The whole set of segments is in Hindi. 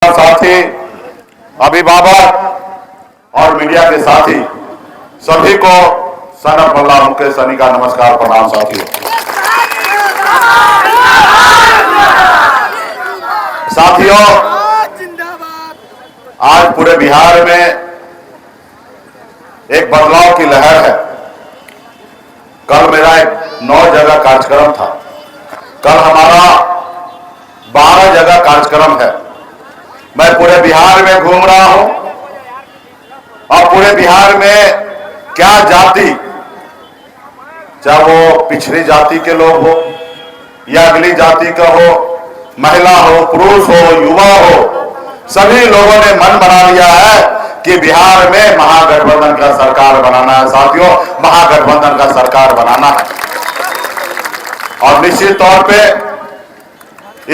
साथी, अभिभावक और मीडिया के साथी सभी को सनम मल्ला मुकेश सनी का नमस्कार प्रणाम। साथियों, आज पूरे बिहार में एक बदलाव की लहर है। कल मेरा एक 9 जगह कार्यक्रम था, कल हमारा 12 जगह कार्यक्रम है। मैं पूरे बिहार में घूम रहा हूं और पूरे बिहार में क्या जाति, चाहे वो पिछड़ी जाति के लोग हो या अगली जाति का हो, महिला हो, पुरुष हो, युवा हो, सभी लोगों ने मन बना लिया है कि बिहार में महागठबंधन का सरकार बनाना है। साथियों, महागठबंधन का सरकार बनाना है और निश्चित तौर पे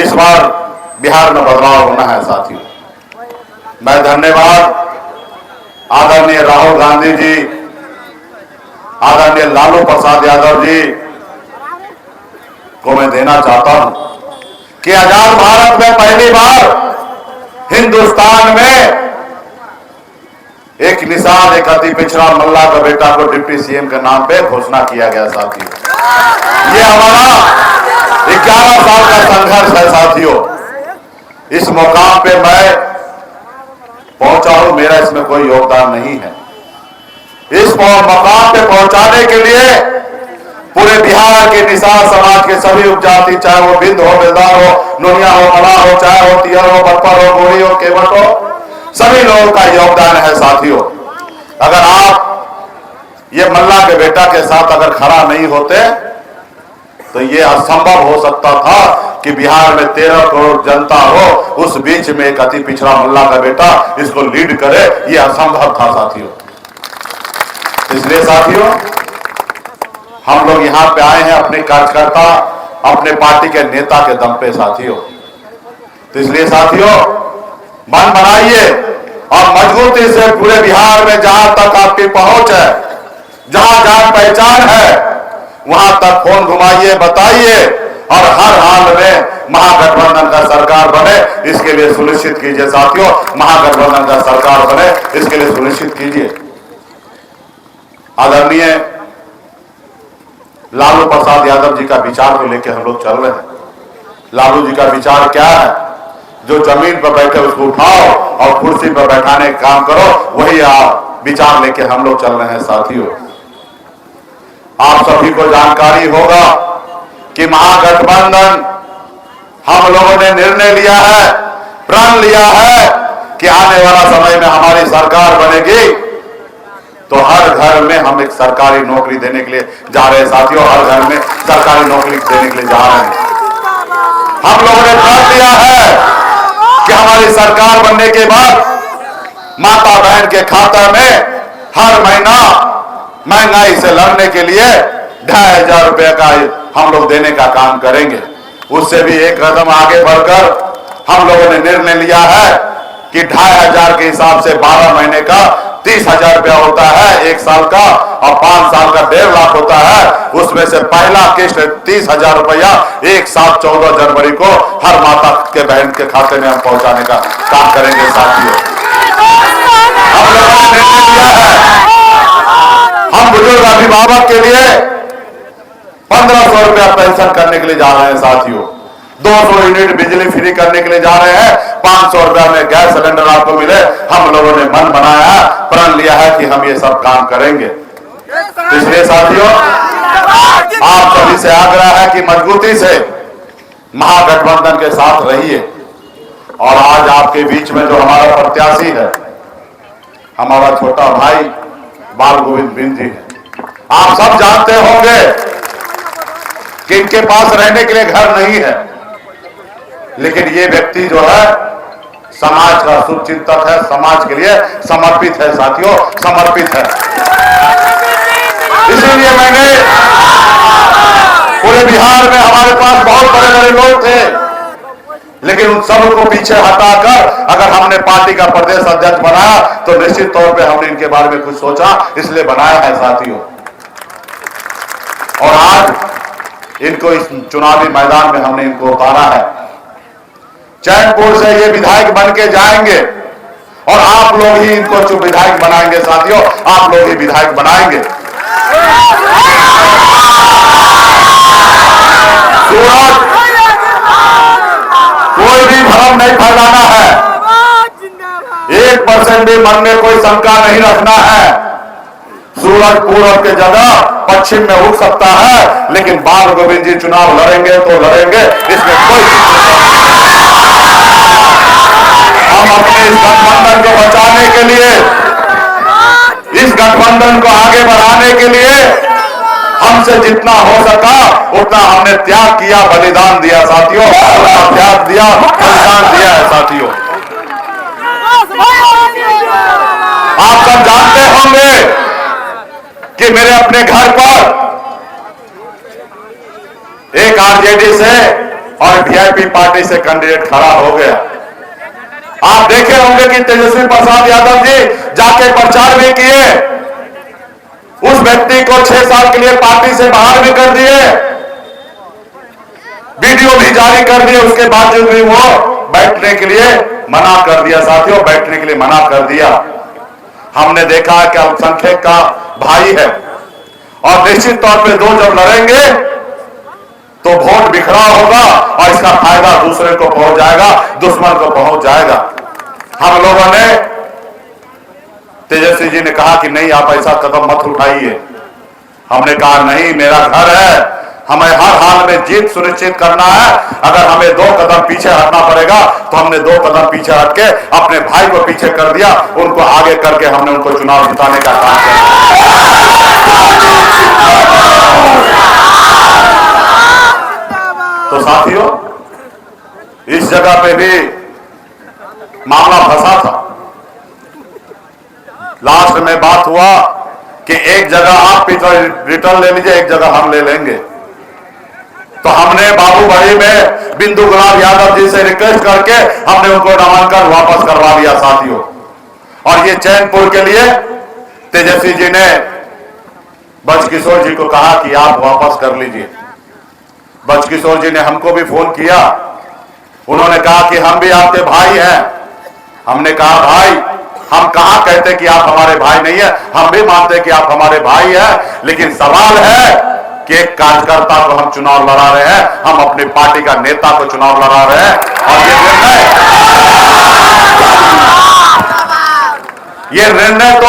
इस बार बिहार में बदलाव होना है। साथियों, मैं धन्यवाद आदरणीय राहुल गांधी जी, आदरणीय लालू प्रसाद यादव जी को मैं देना चाहता हूं कि आजाद भारत में पहली बार हिंदुस्तान में एक निशान, एक अति पिछड़ा मल्ला का बेटा को डिप्टी सीएम के नाम पे घोषणा किया गया। साथियों, ये हमारा 11 साल का संघर्ष है। साथियों, इस मुकाम पे मैं पहुंचा हूं, मेरा इसमें कोई योगदान नहीं है। इस मुकाम पे पहुंचाने के लिए पूरे बिहार के निषाद समाज के सभी उपजाति, चाहे वो बिंद हो, बेलदार हो, नोनिया हो, मला हो, चाहे वो तियर हो, बटपर हो, गोरी हो, केवट हो, सभी लोगों का योगदान है। साथियों, अगर आप ये मल्ला के बेटा के साथ अगर खड़ा नहीं होते तो ये असंभव हो सकता था कि बिहार में 13 करोड़ जनता हो, उस बीच में एक अति पिछड़ा मल्ला का बेटा इसको लीड करे, ये असंभव था। साथियों, इसलिए साथियों, हम लोग यहां पे आए हैं अपने कार्यकर्ता, अपने पार्टी के नेता के दम पे। साथियों, तो इसलिए साथियों, मन बनाइए और मजबूती से पूरे बिहार में जहां तक आपकी पहुंच है, जहां जान पहचान है, वहां तक फोन घुमाइए, बताइए और हर हाल में महागठबंधन का सरकार बने, इसके लिए सुनिश्चित कीजिए। साथियों, महागठबंधन का सरकार बने, इसके लिए सुनिश्चित कीजिए। आदरणीय लालू प्रसाद यादव जी का विचार को लेकर हम लोग चल रहे हैं। लालू जी का विचार क्या है? जो जमीन पर बैठे उसको उठाओ और कुर्सी पर बैठाने का काम करो, वही विचार लेके हम लोग चल रहे हैं। साथियों, आप सभी को जानकारी होगा कि महागठबंधन, हम लोगों ने निर्णय लिया है, प्रण लिया है कि आने वाला समय में हमारी सरकार बनेगी तो हर घर में हम एक सरकारी नौकरी देने के लिए जा रहे हैं। साथियों, हर घर में सरकारी नौकरी देने के लिए जा रहे हैं। हम लोगों ने प्रण लिया है कि हमारी सरकार बनने के बाद माता बहन के खाते में हर महीना महंगाई से लड़ने के लिए 2500 रुपए का हम लोग देने का काम करेंगे। उससे भी एक कदम आगे बढ़कर हम लोगों ने निर्णय लिया है कि 2500 के हिसाब से 12 महीने का 30,000 रुपया होता है, 1 साल का, और 5 साल का 1.5 लाख होता है। उसमें से पहला किस्त 30,000 रुपया एक साथ 14 जनवरी को हर माता के बहन के खाते में हम पहुंचाने का काम करेंगे। साथियों, हम लोगों ने निर्णय लिया है, हम बुजुर्ग अभिभावक के लिए 1500 रुपया पेंशन करने के लिए जा रहे हैं। साथियों, 200 यूनिट बिजली फ्री करने के लिए जा रहे हैं, 500 रुपया में गैस सिलेंडर आपको मिले। हम लोगों ने मन बनाया है, प्रण लिया है कि हम ये सब काम करेंगे। इसलिए साथियों, आप सभी से आग्रह है कि मजबूती से महागठबंधन के साथ रहिए। और आज आपके बीच में जो हमारा प्रत्याशी है, हमारा छोटा भाई बाल गोविंद बिंद जी है। आप सब जानते होंगे कि इनके पास रहने के लिए घर नहीं है, लेकिन ये व्यक्ति जो है समाज का शुभचिंतक है, समाज के लिए समर्पित है। साथियों, समर्पित है। इसीलिए मैंने पूरे बिहार में हमारे पास बहुत बड़े बड़े लोग थे, लेकिन उन सबको पीछे हटाकर अगर हमने पार्टी का प्रदेश अध्यक्ष बनाया तो निश्चित तौर पे हमने इनके बारे में कुछ सोचा, इसलिए बनाया है। साथियों, और आज इनको इस चुनावी मैदान में हमने इनको उतारा है। चैनपुर से ये विधायक बन के जाएंगे और आप लोग ही इनको जो विधायक बनाएंगे साथियों, आप लोग ही विधायक बनाएंगे। सूरत कोई भी भ्रम नहीं फैलाना है, 1% भी मन में कोई शंका नहीं रखना है। सूरज पूरब के जगह पश्चिम में उठ सकता है, लेकिन बाल गोविंद जी चुनाव लड़ेंगे तो लड़ेंगे, इसमें कोई हम अपने इस गठबंधन को बचाने के लिए, इस गठबंधन को आगे बढ़ाने के लिए हमसे जितना हो सका उतना हमने त्याग किया, बलिदान दिया साथियों, उतना त्याग दिया, बलिदान दिया है साथियों। आप सब जानते होंगे कि मेरे अपने घर पर एक आरजेडी से और वीआईपी पार्टी से कैंडिडेट खड़ा हो गया। आप देखे होंगे कि तेजस्वी प्रसाद यादव जी जाके प्रचार भी किए, उस व्यक्ति को 6 साल के लिए पार्टी से बाहर भी कर दिए, वीडियो भी जारी कर दिए, उसके बावजूद भी वो बैठने के लिए मना कर दिया साथियों, बैठने के लिए मना कर दिया। हमने देखा कि अल्पसंख्यक का भाई है और निश्चित तौर पे दो जब लड़ेंगे तो वोट बिखरा होगा और इसका फायदा दूसरे को पहुंच जाएगा, दुश्मन को पहुंच जाएगा। हम लोगों ने, तेजस्वी जी ने कहा कि नहीं आप ऐसा कदम मत उठाइए। हमने कहा नहीं, मेरा घर है, हमें हर हाल में जीत सुनिश्चित करना है। अगर हमें 2 कदम पीछे हटना पड़ेगा तो हमने 2 कदम पीछे हट के अपने भाई को पीछे कर दिया, उनको आगे करके हमने उनको चुनाव जिताने का काम किया। तो साथियों, इस जगह पे भी मामला फंसा था। लास्ट में बात हुआ कि एक जगह आप रिटर्न ले लीजिए, एक जगह हम ले लेंगे। तो हमने बाबूबाड़ी में बिंदु गुलाब यादव जी से रिक्वेस्ट करके हमने उनको नामांकन वापस करवा दिया साथियों। और ये चैनपुर के लिए तेजस्वी जी ने बजकिशोर जी को कहा कि आप वापस कर लीजिए। बजकिशोर जी ने हमको भी फोन किया, उन्होंने कहा कि हम भी आपके भाई हैं। हमने कहा भाई, हम कहां कहते कि आप हमारे भाई नहीं है, हम भी मानते कि आप हमारे भाई हैं, लेकिन सवाल है कि एक कार्यकर्ता को हम चुनाव लड़ा रहे हैं, हम अपनी पार्टी का नेता को चुनाव लड़ा रहे हैं। और ये निर्णय तो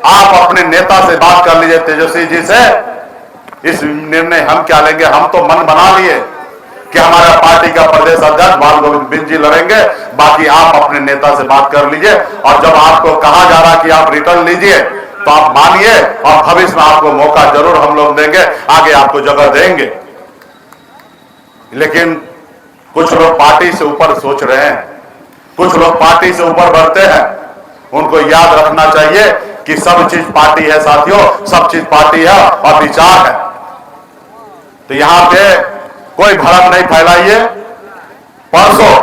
आप अपने नेता से बात कर लीजिए, तेजस्वी जी से। इस निर्णय हम क्या लेंगे, हम तो मन बना लिए कि हमारा पार्टी का प्रदेश अध्यक्ष बाल गोविंद जी लड़ेंगे, बाकी आप अपने नेता से बात कर लीजिए। और जब आपको कहा जा रहा कि आप रिटर्न लीजिए तो आप मानिए, और भविष्य में आपको मौका जरूर हम लोग देंगे, आगे आपको जगह देंगे। लेकिन कुछ लोग पार्टी से ऊपर सोच रहे हैं, कुछ लोग पार्टी से ऊपर बढ़ते हैं। उनको याद रखना चाहिए कि सब चीज पार्टी है साथियों, सब चीज पार्टी है और विचार है। तो यहां पे कोई भ्रम नहीं फैलाइए। परसों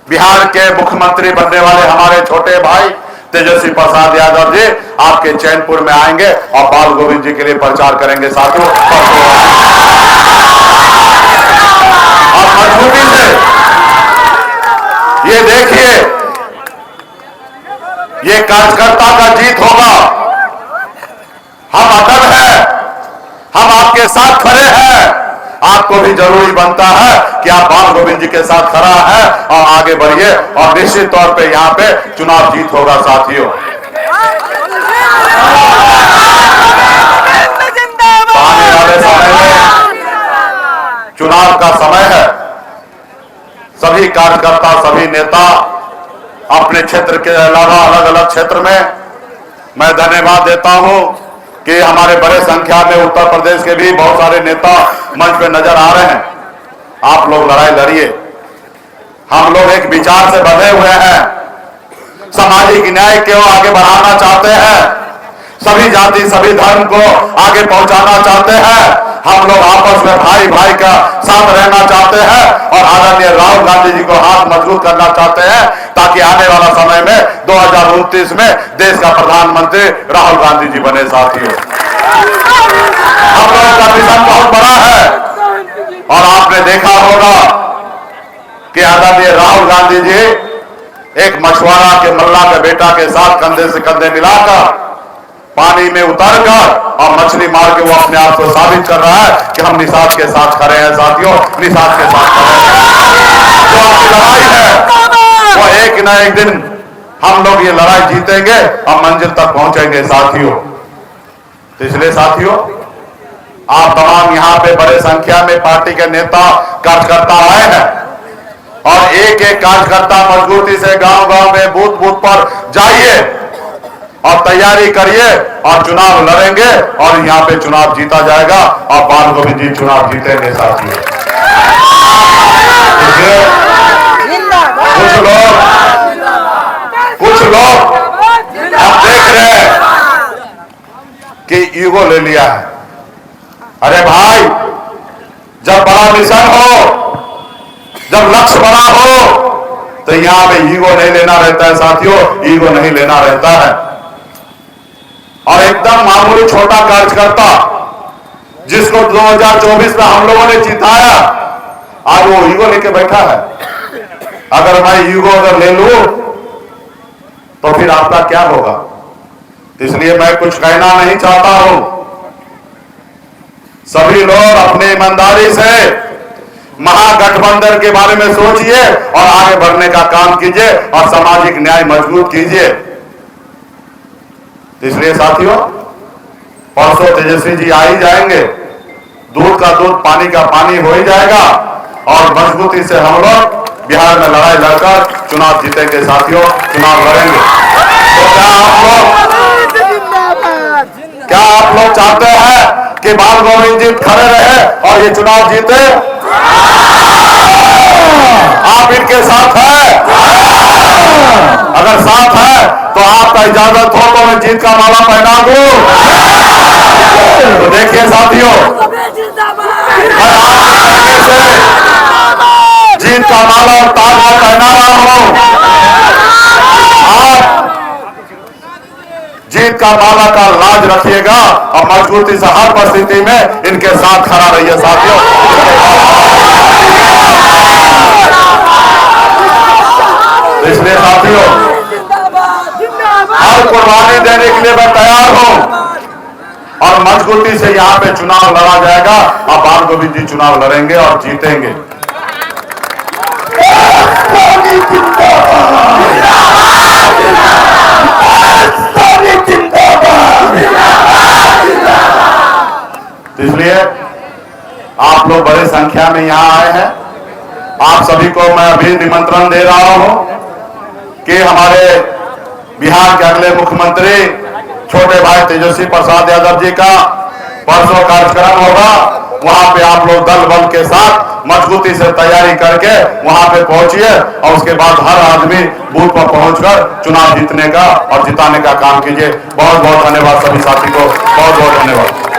बिहार के मुख्यमंत्री बनने वाले हमारे छोटे भाई तेजस्वी प्रसाद यादव जी आपके चैनपुर में आएंगे और बाल गोविंद जी के लिए प्रचार करेंगे साथियों। और मजबूती से ये देखिए, ये कार्यकर्ता का जीत होगा। हम अटल हैं, हम आपके साथ खड़े हैं। आपको भी जरूरी बनता है कि आप बाल गोविंद जी के साथ खड़ा है और आगे बढ़िए, और निश्चित तौर पे यहां पे चुनाव जीत होगा साथियों। आने वाले समय में चुनाव का समय है। सभी कार्यकर्ता, सभी नेता अपने क्षेत्र के अलावा अलग अलग क्षेत्र में, मैं धन्यवाद देता हूं कि हमारे बड़े संख्या में उत्तर प्रदेश के भी बहुत सारे नेता मंच पे नजर आ रहे हैं। आप लोग लड़ाई लड़िए। हम लोग एक विचार से बंधे हुए हैं, सामाजिक न्याय को आगे बढ़ाना चाहते हैं, सभी जाति सभी धर्म को आगे पहुंचाना चाहते हैं। हम लोग आपस में भाई भाई का साथ रहना चाहते हैं और आदरणीय राहुल गांधी जी को हाथ मजबूत करना चाहते हैं, ताकि आने वाला समय में 2029 में देश का प्रधानमंत्री राहुल गांधी जी बने साथियों। हम लोगों का विजन बहुत बड़ा है और आपने देखा होगा कि आदरणीय राहुल गांधी जी एक मछुआरा के मल्ला के बेटा के साथ कंधे से कंधे मिलाकर पानी में उतरकर और मछली मार के वो अपने आप को साबित कर रहा है कि हम निषाद के साथ खड़े हैं साथियों, निषाद के साथ खड़े हैं। जो आपकी लड़ाई है वो एक न एक दिन हम लोग ये लड़ाई जीतेंगे और मंजिल तक पहुंचेंगे साथियों। तो इसलिए साथियों आप तमाम यहाँ पे बड़े संख्या में पार्टी के नेता कार्यकर्ता आए हैं और एक एक कार्यकर्ता मजबूती से गांव-गांव में बूथ-बूथ पर जाइए और तैयारी करिए और चुनाव लड़ेंगे और यहाँ पे चुनाव जीता जाएगा और बाल गोविंद जी चुनाव जीतेंगे साथियों। कुछ लोग हम देख रहे हैं कि ईगो ले लिया है। अरे भाई, जब बड़ा मिशन हो, जब लक्ष्य बड़ा हो तो यहां पे ईगो नहीं लेना रहता है साथियों, ईगो नहीं लेना रहता है। और एकदम मामूली छोटा कार्यकर्ता जिसको 2024 में हम लोगों ने जिताया, आज वो ईगो लेके बैठा है। अगर मैं ईगो अगर ले लूं तो फिर आपका क्या होगा? इसलिए मैं कुछ कहना नहीं चाहता हूं। सभी लोग अपनी ईमानदारी से महागठबंधन के बारे में सोचिए और आगे बढ़ने का काम कीजिए और सामाजिक न्याय मजबूत कीजिए। इसलिए साथियों परसों तेजस्वी जी आ ही जाएंगे, दूध का दूध पानी का पानी हो ही जाएगा और मजबूती से हम लोग बिहार में लड़ाई लड़कर चुनाव जीतेंगे साथियों, चुनाव लड़ेंगे। तो क्या आप लोग चाहते हैं कि बाल गोविंद जी खड़े रहे और ये चुनाव जीते? आप इनके साथ हैं? अगर साथ है तो आपका इजाजत हो तो मैं जीत का माला पहना दूं। तो देखिए साथियों, मैं आपके से जीत का माला और ताज पहना रहा हूं। आप जीत का माला का लाज रखिएगा और मजबूती से हर परिस्थिति में इनके साथ खड़ा रहिए साथियों। इसलिए साथियों हर कुर्बानी देने के लिए मैं तैयार हूं और मजबूती से यहां पे चुनाव लड़ा जाएगा और बाल गोविंद जी चुनाव लड़ेंगे और जीतेंगे। इसलिए आप लोग बड़ी संख्या में यहां आए हैं। आप सभी को मैं अभी निमंत्रण दे रहा हूं कि हमारे बिहार के अगले मुख्यमंत्री छोटे भाई तेजस्वी प्रसाद यादव जी का परसों कार्यक्रम होगा। वहां पे आप लोग दल बल के साथ मजबूती से तैयारी करके वहां पे पहुंचिए और उसके बाद हर आदमी बूथ पर पहुंचकर चुनाव जीतने का और जिताने का काम कीजिए। बहुत बहुत धन्यवाद सभी साथी को, बहुत बहुत धन्यवाद।